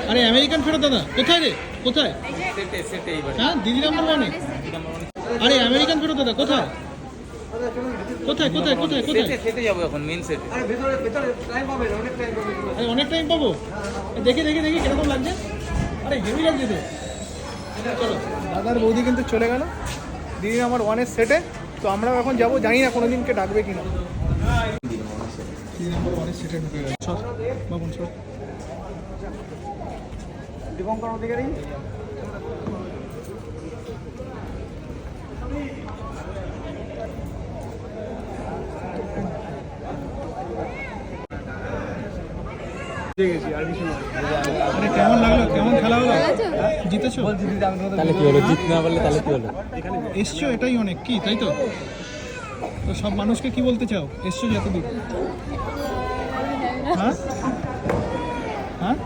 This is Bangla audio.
আরে আমেরিকান ফেরত দাদা কোথায় রে কোথায়? হ্যাঁ দিদি নাম্বার ওয়ানে। আরে আমেরিকান ফেরত দাদা কোথায় কোথায় কোথায় কোথায় কোথায়? সেটে যাবো এখন মেন সেটে। আরে অনেক টাইম পাবো। দেখি দেখি দেখি কিরকম লাগছে। আরে হেভি লাগছে তো। চলো দাদার বৌদি কিন্তু চলে গেল দিদি নাম্বার ওয়ানের সেটে। তো আমরাও এখন যাবো, জানি না কোনো দিনকে ডাকবে কিনা। দিদি নাম্বার ওয়ানের সেটে ঢুকে গেল। সর বাবুন সর। দীপঙ্কর অধিকারী কেমন লাগলো? কেমন খেলা হলো? জিতেছো? তাহলে কি হলো? জিত না পারলে তাহলে কি হলো? এসছো এটাই অনেক, কি তাই তো? তো সব মানুষকে কি বলতে চাও এসছো যতদূর? হ্যাঁ হ্যাঁ